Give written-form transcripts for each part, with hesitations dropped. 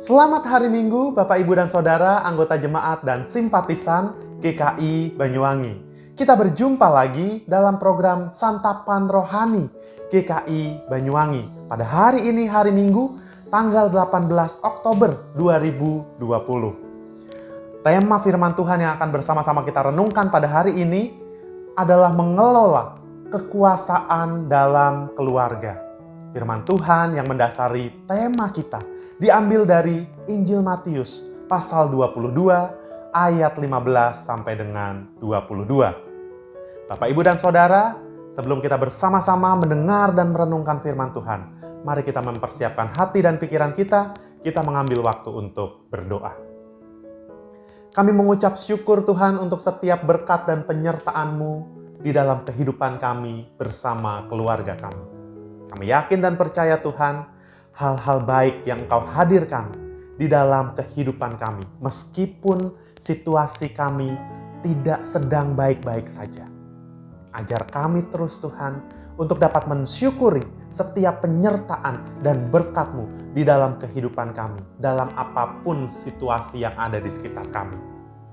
Selamat hari Minggu Bapak Ibu dan Saudara, anggota jemaat dan simpatisan GKI Banyuwangi. Kita berjumpa lagi dalam program Santapan Rohani GKI Banyuwangi. Pada hari ini hari Minggu tanggal 18 Oktober 2020. Tema firman Tuhan yang akan bersama-sama kita renungkan pada hari ini adalah mengelola kekuasaan dalam keluarga. Firman Tuhan yang mendasari tema kita diambil dari Injil Matius pasal 22 ayat 15 sampai dengan 22. Bapak, Ibu, dan Saudara, sebelum kita bersama-sama mendengar dan merenungkan firman Tuhan, mari kita mempersiapkan hati dan pikiran kita mengambil waktu untuk berdoa. Kami mengucap syukur Tuhan untuk setiap berkat dan penyertaan-Mu di dalam kehidupan kami bersama keluarga kami. Kami yakin dan percaya Tuhan, hal-hal baik yang Engkau hadirkan di dalam kehidupan kami, meskipun situasi kami tidak sedang baik-baik saja. Ajar kami terus Tuhan, untuk dapat mensyukuri setiap penyertaan dan berkat-Mu di dalam kehidupan kami, dalam apapun situasi yang ada di sekitar kami.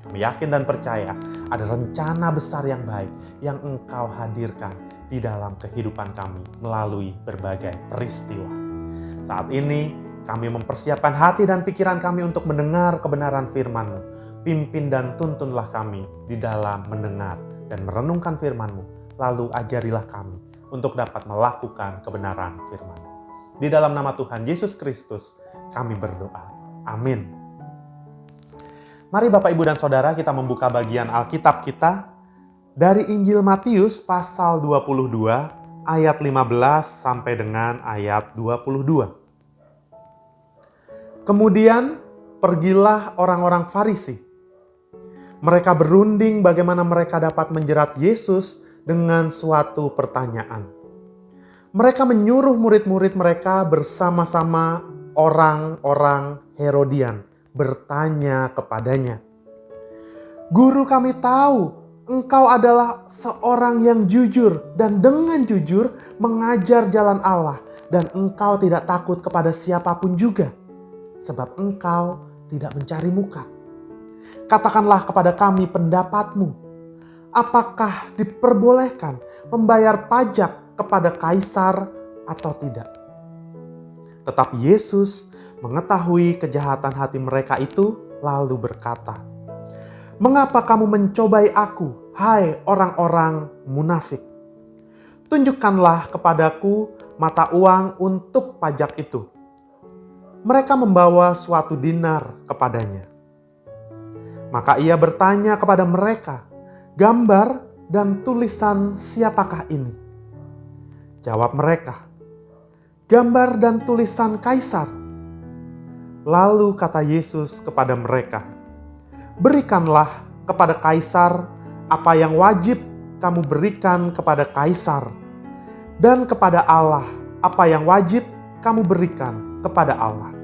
Kami yakin dan percaya ada rencana besar yang baik yang Engkau hadirkan di dalam kehidupan kami melalui berbagai peristiwa. Saat ini kami mempersiapkan hati dan pikiran kami untuk mendengar kebenaran firman-Mu. Pimpin dan tuntunlah kami di dalam mendengar dan merenungkan firman-Mu. Lalu ajarilah kami untuk dapat melakukan kebenaran firman. Di dalam nama Tuhan Yesus Kristus kami berdoa. Amin. Mari Bapak, Ibu, dan Saudara, kita membuka bagian Alkitab kita dari Injil Matius pasal 22 ayat 15 sampai dengan ayat 22. Kemudian pergilah orang-orang Farisi. Mereka berunding bagaimana mereka dapat menjerat Yesus dengan suatu pertanyaan. Mereka menyuruh murid-murid mereka bersama-sama orang-orang Herodian bertanya kepadanya, "Guru, kami tahu Engkau adalah seorang yang jujur dan dengan jujur mengajar jalan Allah, dan Engkau tidak takut kepada siapapun juga, sebab Engkau tidak mencari muka. Katakanlah kepada kami pendapat-Mu. Apakah diperbolehkan membayar pajak kepada kaisar atau tidak?" Tetapi Yesus mengetahui kejahatan hati mereka itu, lalu berkata, "Mengapa kamu mencobai aku, hai orang-orang munafik? Tunjukkanlah kepadaku mata uang untuk pajak itu." Mereka membawa suatu dinar kepadanya. Maka ia bertanya kepada mereka, "Gambar dan tulisan siapakah ini?" Jawab mereka, "Gambar dan tulisan Kaisar." Lalu kata Yesus kepada mereka, "Berikanlah kepada Kaisar apa yang wajib kamu berikan kepada Kaisar, dan kepada Allah apa yang wajib kamu berikan kepada Allah."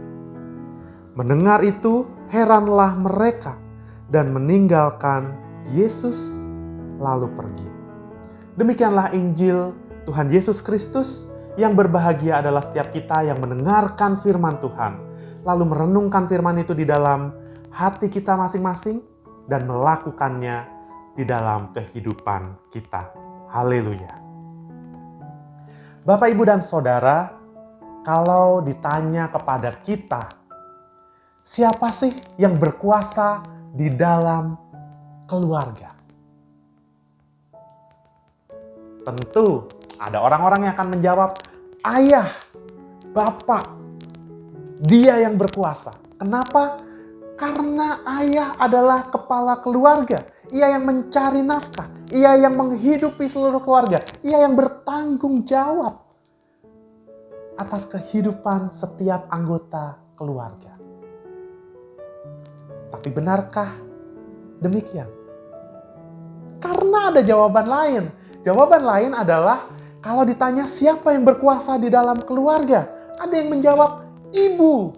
Mendengar itu, heranlah mereka dan meninggalkan Yesus lalu pergi. Demikianlah Injil Tuhan Yesus Kristus. Yang berbahagia adalah setiap kita yang mendengarkan firman Tuhan, lalu merenungkan firman itu di dalam hati kita masing-masing dan melakukannya di dalam kehidupan kita. Haleluya. Bapak, Ibu, dan Saudara, kalau ditanya kepada kita, siapa sih yang berkuasa di dalam keluarga? Tentu ada orang-orang yang akan menjawab, ayah, bapak, dia yang berkuasa. Kenapa? Karena ayah adalah kepala keluarga. Ia yang mencari nafkah. Ia yang menghidupi seluruh keluarga. Ia yang bertanggung jawab atas kehidupan setiap anggota keluarga. Tapi benarkah demikian? Karena ada jawaban lain. Jawaban lain adalah kalau ditanya siapa yang berkuasa di dalam keluarga, ada yang menjawab ibu.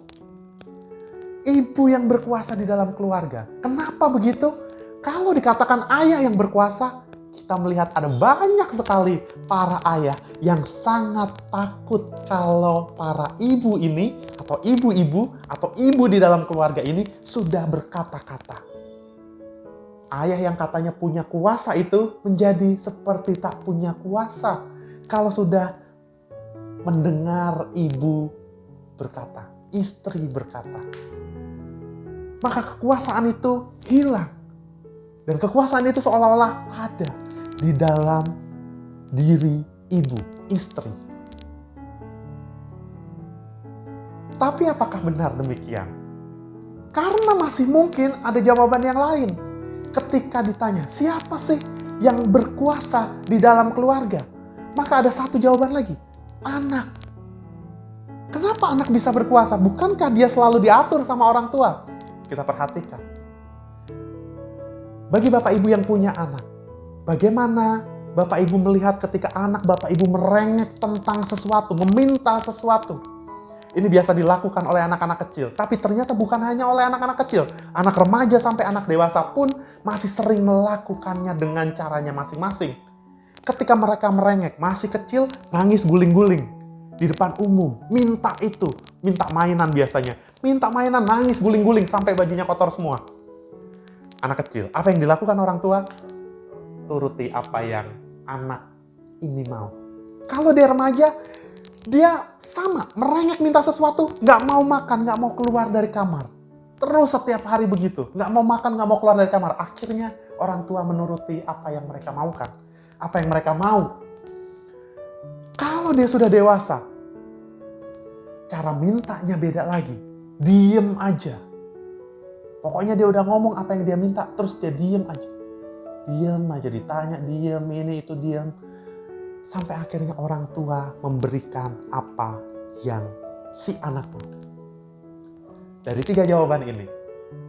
Ibu yang berkuasa di dalam keluarga. Kenapa begitu? Kalau dikatakan ayah yang berkuasa, kita melihat ada banyak sekali para ayah yang sangat takut kalau para ibu ini atau ibu-ibu atau ibu di dalam keluarga ini sudah berkata-kata. Ayah yang katanya punya kuasa itu menjadi seperti tak punya kuasa kalau sudah mendengar ibu berkata, istri berkata. Maka kekuasaan itu hilang. Dan kekuasaan itu seolah-olah ada di dalam diri ibu, istri. Tapi apakah benar demikian? Karena masih mungkin ada jawaban yang lain. Ketika ditanya, siapa sih yang berkuasa di dalam keluarga? Maka ada satu jawaban lagi, anak. Kenapa anak bisa berkuasa? Bukankah dia selalu diatur sama orang tua? Kita perhatikan. Bagi Bapak Ibu yang punya anak, bagaimana Bapak Ibu melihat ketika anak Bapak Ibu merengek tentang sesuatu, meminta sesuatu? Ini biasa dilakukan oleh anak-anak kecil, tapi ternyata bukan hanya oleh anak-anak kecil. Anak remaja sampai anak dewasa pun masih sering melakukannya dengan caranya masing-masing. Ketika mereka merengek, masih kecil, nangis guling-guling di depan umum, minta itu, minta mainan biasanya. Minta mainan, nangis guling-guling sampai bajunya kotor semua. Anak kecil, apa yang dilakukan orang tua? Turuti apa yang anak ini mau. Kalau dia remaja, dia sama, merengek minta sesuatu, nggak mau makan, nggak mau keluar dari kamar. Terus setiap hari begitu, nggak mau makan, nggak mau keluar dari kamar. Akhirnya orang tua menuruti apa yang mereka maukan, apa yang mereka mau. Kalau dia sudah dewasa, cara mintanya beda lagi, diem aja. Pokoknya dia udah ngomong apa yang dia minta, terus dia diem aja. Diem aja, ditanya, diem, ini itu diem. Sampai akhirnya orang tua memberikan apa yang si anak mau. Dari 3 jawaban ini,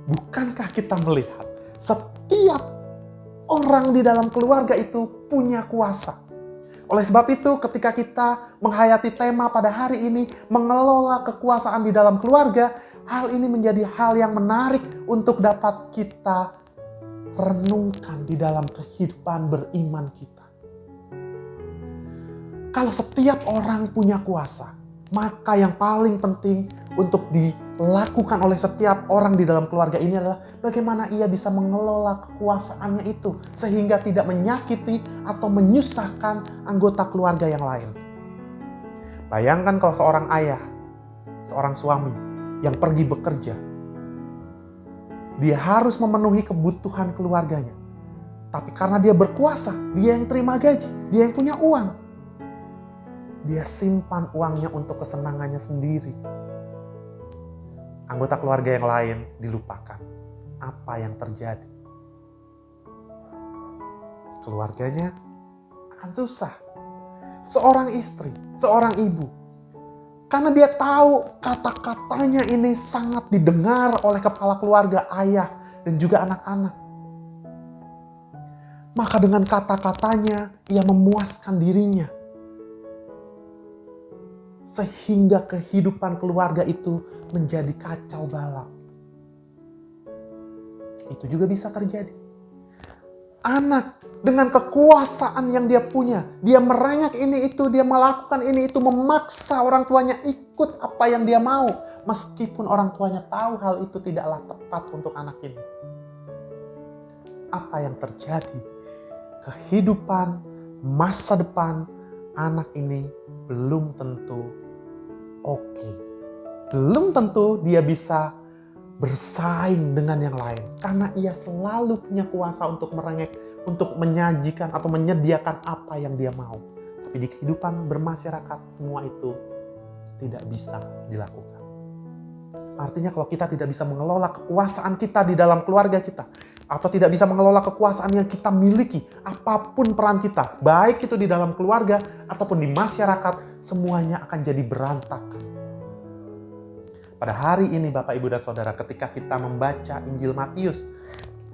bukankah kita melihat setiap orang di dalam keluarga itu punya kuasa? Oleh sebab itu, ketika kita menghayati tema pada hari ini, mengelola kekuasaan di dalam keluarga, hal ini menjadi hal yang menarik untuk dapat kita renungkan di dalam kehidupan beriman kita. Kalau setiap orang punya kuasa, maka yang paling penting untuk dilakukan oleh setiap orang di dalam keluarga ini adalah bagaimana ia bisa mengelola kekuasaannya itu sehingga tidak menyakiti atau menyusahkan anggota keluarga yang lain. Bayangkan kalau seorang ayah, seorang suami yang pergi bekerja, dia harus memenuhi kebutuhan keluarganya. Tapi karena dia berkuasa, dia yang terima gaji, dia yang punya uang, dia simpan uangnya untuk kesenangannya sendiri. Anggota keluarga yang lain dilupakan. Apa yang terjadi? Keluarganya akan susah. Seorang istri, seorang ibu, karena dia tahu kata-katanya ini sangat didengar oleh kepala keluarga, ayah, dan juga anak-anak. Maka dengan kata-katanya, ia memuaskan dirinya. Sehingga kehidupan keluarga itu menjadi kacau balau. Itu juga bisa terjadi. Anak dengan kekuasaan yang dia punya, dia merengek ini itu, dia melakukan ini itu, memaksa orang tuanya ikut apa yang dia mau, meskipun orang tuanya tahu hal itu tidaklah tepat untuk anak ini. Apa yang terjadi? Kehidupan masa depan anak ini belum tentu oke. Belum tentu dia bisa bersaing dengan yang lain. Karena ia selalu punya kuasa untuk merengek, untuk menyajikan atau menyediakan apa yang dia mau. Tapi di kehidupan bermasyarakat semua itu tidak bisa dilakukan. Artinya kalau kita tidak bisa mengelola kekuasaan kita di dalam keluarga kita, atau tidak bisa mengelola kekuasaan yang kita miliki, apapun peran kita, baik itu di dalam keluarga ataupun di masyarakat, semuanya akan jadi berantakan. Pada hari ini Bapak, Ibu, dan Saudara, ketika kita membaca Injil Matius,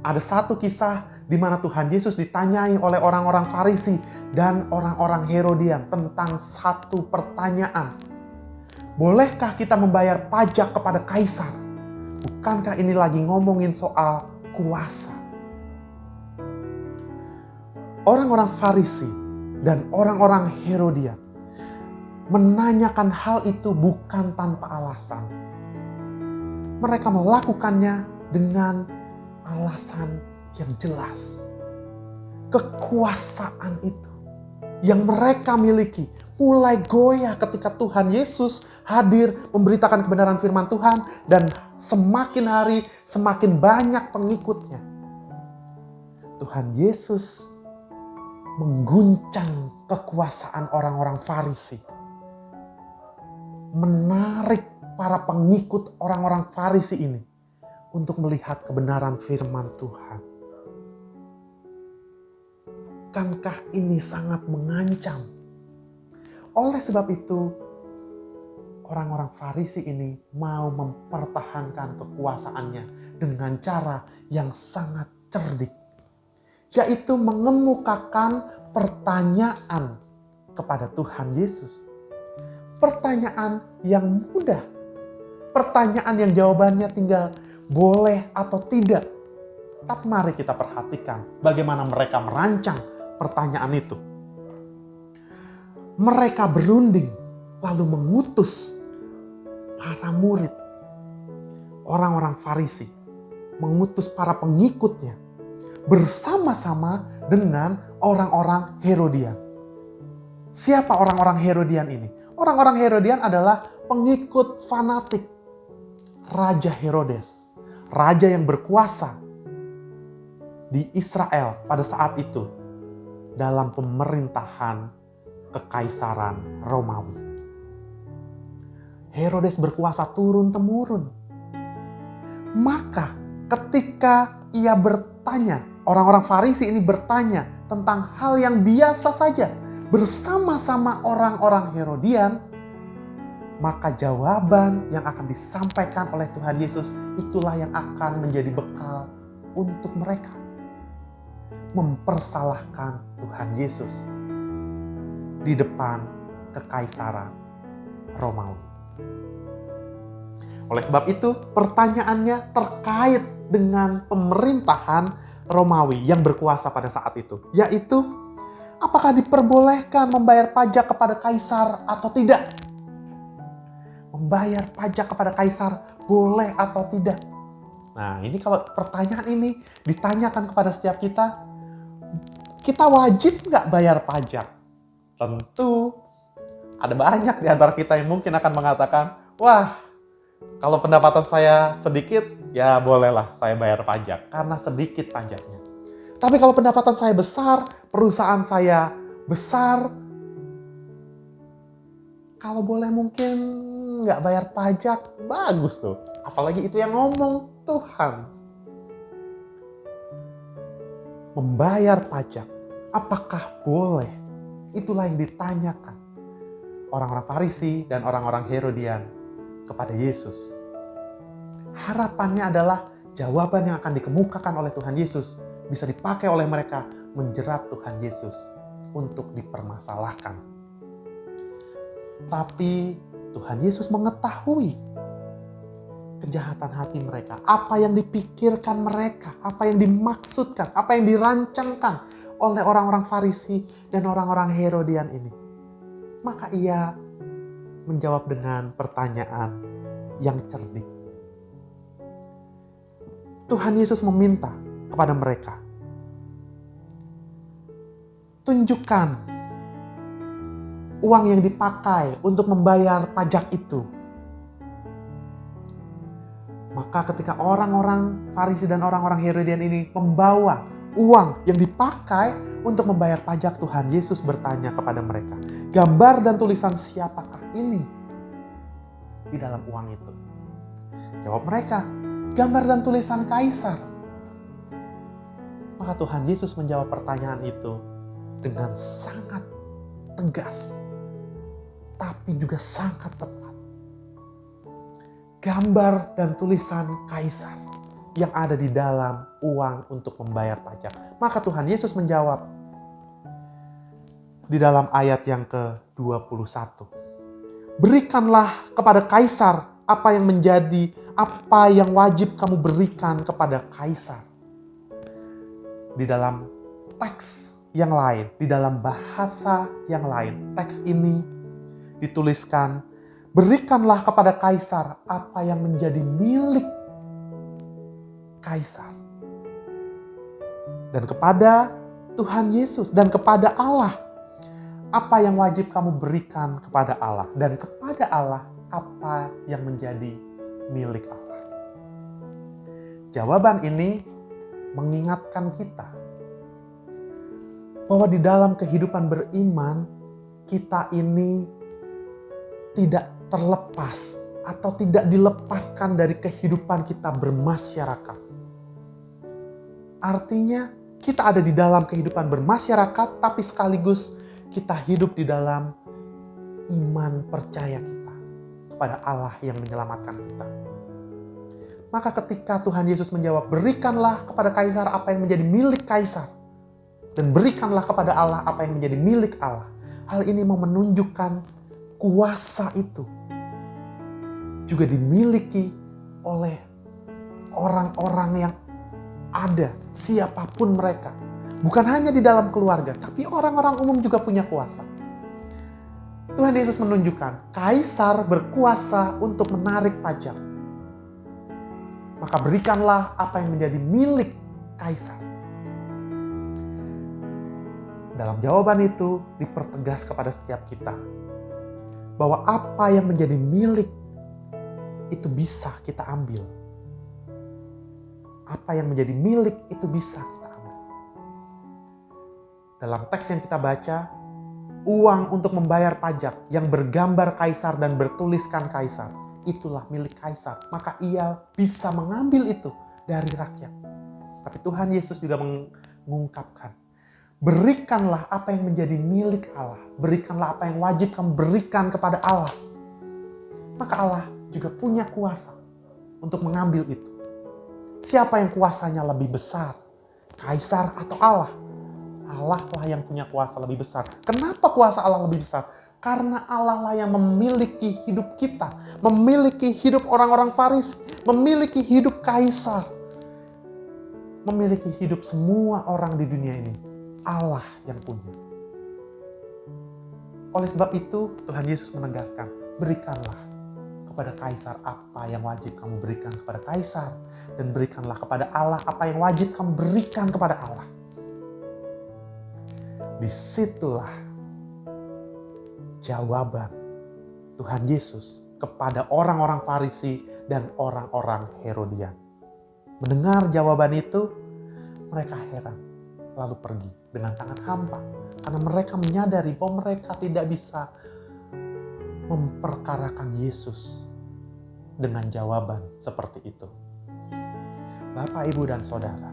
ada satu kisah di mana Tuhan Yesus ditanyai oleh orang-orang Farisi dan orang-orang Herodian tentang satu pertanyaan. Bolehkah kita membayar pajak kepada Kaisar? Bukankah ini lagi ngomongin soal kuasa? orang-orang Farisi dan orang-orang Herodian menanyakan hal itu bukan tanpa alasan. Mereka melakukannya dengan alasan yang jelas. Kekuasaan itu yang mereka miliki mulai goyah ketika Tuhan Yesus hadir memberitakan kebenaran firman Tuhan, dan semakin hari semakin banyak pengikutnya. Tuhan Yesus mengguncang kekuasaan orang-orang Farisi, menarik para pengikut orang-orang Farisi ini untuk melihat kebenaran firman Tuhan. Bukankah ini sangat mengancam? Oleh sebab itu, orang-orang Farisi ini mau mempertahankan kekuasaannya dengan cara yang sangat cerdik, yaitu mengemukakan pertanyaan kepada Tuhan Yesus. Pertanyaan yang mudah, pertanyaan yang jawabannya tinggal boleh atau tidak. Tapi mari kita perhatikan bagaimana mereka merancang pertanyaan itu. Mereka berunding lalu mengutus para murid, orang-orang Farisi, mengutus para pengikutnya bersama-sama dengan orang-orang Herodian. Siapa orang-orang Herodian ini? Orang-orang Herodian adalah pengikut fanatik Raja Herodes, raja yang berkuasa di Israel pada saat itu dalam pemerintahan kekaisaran Romawi. Herodes berkuasa turun-temurun. Maka ketika ia bertanya, orang-orang Farisi ini bertanya tentang hal yang biasa saja bersama-sama orang-orang Herodian, maka jawaban yang akan disampaikan oleh Tuhan Yesus itulah yang akan menjadi bekal untuk mereka mempersalahkan Tuhan Yesus di depan kekaisaran Romawi. Oleh sebab itu, pertanyaannya terkait dengan pemerintahan Romawi yang berkuasa pada saat itu, yaitu apakah diperbolehkan membayar pajak kepada kaisar atau tidak? Membayar pajak kepada kaisar boleh atau tidak? Nah, ini kalau pertanyaan ini ditanyakan kepada setiap kita wajib nggak bayar pajak? Tentu ada banyak di antara kita yang mungkin akan mengatakan, wah, kalau pendapatan saya sedikit, ya bolehlah saya bayar pajak karena sedikit pajaknya. Tapi kalau pendapatan saya besar, perusahaan saya besar, kalau boleh mungkin nggak bayar pajak, bagus tuh. Apalagi itu yang ngomong Tuhan. Membayar pajak, apakah boleh? Itulah yang ditanyakan orang-orang Farisi dan orang-orang Herodian kepada Yesus. Harapannya adalah jawaban yang akan dikemukakan oleh Tuhan Yesus bisa dipakai oleh mereka menjerat Tuhan Yesus untuk dipermasalahkan. Tapi Tuhan Yesus mengetahui kejahatan hati mereka, apa yang dipikirkan mereka, apa yang dimaksudkan, apa yang dirancangkan oleh orang-orang Farisi dan orang-orang Herodian ini. Maka ia menjawab dengan pertanyaan yang cerdik. Tuhan Yesus meminta kepada mereka, tunjukkan uang yang dipakai untuk membayar pajak itu. Maka ketika orang-orang Farisi dan orang-orang Herodian ini membawa uang yang dipakai untuk membayar pajak, Tuhan Yesus bertanya kepada mereka, gambar dan tulisan siapakah ini di dalam uang itu? Jawab mereka, gambar dan tulisan kaisar. Maka Tuhan Yesus menjawab pertanyaan itu dengan sangat tegas, tapi juga sangat tepat. Gambar dan tulisan kaisar yang ada di dalam uang untuk membayar pajak. Maka Tuhan Yesus menjawab di dalam ayat yang ke-21. Berikanlah kepada kaisar apa yang wajib kamu berikan kepada kaisar. Di dalam teks yang lain, di dalam bahasa yang lain, teks ini dituliskan, berikanlah kepada kaisar apa yang menjadi milik kaisar. Dan kepada Tuhan Yesus dan kepada Allah, apa yang wajib kamu berikan kepada Allah. Dan kepada Allah, apa yang menjadi milik Allah. Jawaban ini mengingatkan kita bahwa di dalam kehidupan beriman, kita ini tidak terlepas atau tidak dilepaskan dari kehidupan kita bermasyarakat. Artinya, kita ada di dalam kehidupan bermasyarakat, tapi sekaligus kita hidup di dalam iman percaya kita kepada Allah yang menyelamatkan kita. Maka ketika Tuhan Yesus menjawab, berikanlah kepada kaisar apa yang menjadi milik kaisar, dan berikanlah kepada Allah apa yang menjadi milik Allah. Hal ini mau menunjukkan kuasa itu juga dimiliki oleh orang-orang yang ada, siapapun mereka. Bukan hanya di dalam keluarga, tapi orang-orang umum juga punya kuasa. Tuhan Yesus menunjukkan, kaisar berkuasa untuk menarik pajak. Maka berikanlah apa yang menjadi milik kaisar. Dalam jawaban itu dipertegas kepada setiap kita bahwa apa yang menjadi milik itu bisa kita ambil. Apa yang menjadi milik itu bisa kita ambil. Dalam teks yang kita baca, uang untuk membayar pajak yang bergambar kaisar dan bertuliskan kaisar, itulah milik kaisar. Maka ia bisa mengambil itu dari rakyat. Tapi Tuhan Yesus juga mengungkapkan, berikanlah apa yang menjadi milik Allah. Berikanlah apa yang wajib kamu berikan kepada Allah. Maka Allah juga punya kuasa untuk mengambil itu. Siapa yang kuasanya lebih besar? Kaisar atau Allah? Allah lah yang punya kuasa lebih besar. Kenapa kuasa Allah lebih besar? Karena Allah lah yang memiliki hidup kita. Memiliki hidup orang-orang Farisi. Memiliki hidup kaisar. Memiliki hidup semua orang di dunia ini. Allah yang punya. Oleh sebab itu, Tuhan Yesus menegaskan, berikanlah kepada kaisar apa yang wajib kamu berikan kepada kaisar, dan berikanlah kepada Allah apa yang wajib kamu berikan kepada Allah. Disitulah jawaban Tuhan Yesus kepada orang-orang Farisi dan orang-orang Herodian. Mendengar jawaban itu, mereka heran, lalu pergi dengan tangan hampa. Karena mereka menyadari bahwa mereka tidak bisa memperkarakan Yesus dengan jawaban seperti itu. Bapak, Ibu, dan Saudara,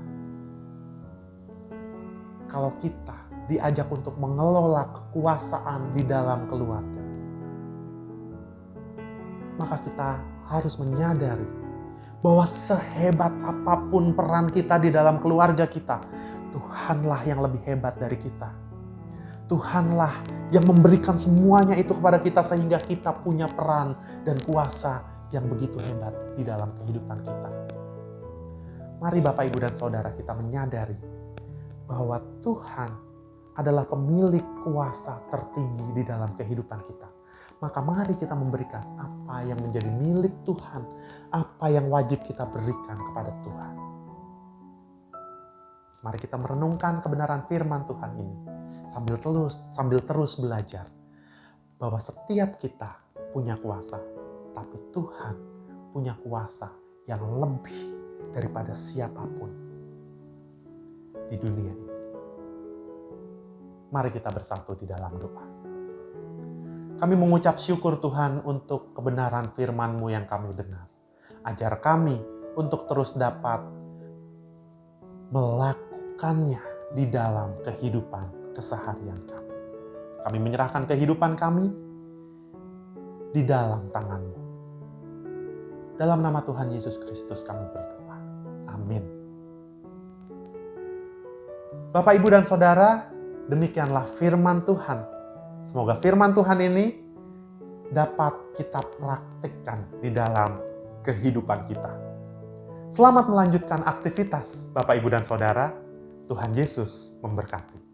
kalau kita diajak untuk mengelola kekuasaan di dalam keluarga, maka kita harus menyadari bahwa sehebat apapun peran kita di dalam keluarga kita, Tuhanlah yang lebih hebat dari kita. Tuhanlah yang memberikan semuanya itu kepada kita sehingga kita punya peran dan kuasa yang begitu hebat di dalam kehidupan kita. Mari Bapak, Ibu, dan Saudara, kita menyadari bahwa Tuhan adalah pemilik kuasa tertinggi di dalam kehidupan kita. Maka mari kita memberikan apa yang menjadi milik Tuhan, apa yang wajib kita berikan kepada Tuhan. Mari kita merenungkan kebenaran firman Tuhan ini sambil terus belajar bahwa setiap kita punya kuasa, tapi Tuhan punya kuasa yang lebih daripada siapapun di dunia ini. Mari kita bersatu di dalam doa. Kami mengucap syukur Tuhan untuk kebenaran firman-Mu yang kami dengar. Ajar kami untuk terus dapat melakukannya di dalam kehidupan keseharian kami. Kami menyerahkan kehidupan kami di dalam tangan-Mu. Dalam nama Tuhan Yesus Kristus kami berdoa. Amin. Bapak, Ibu, dan Saudara, demikianlah firman Tuhan. Semoga firman Tuhan ini dapat kita praktikkan di dalam kehidupan kita. Selamat melanjutkan aktivitas Bapak, Ibu, dan Saudara. Tuhan Yesus memberkati.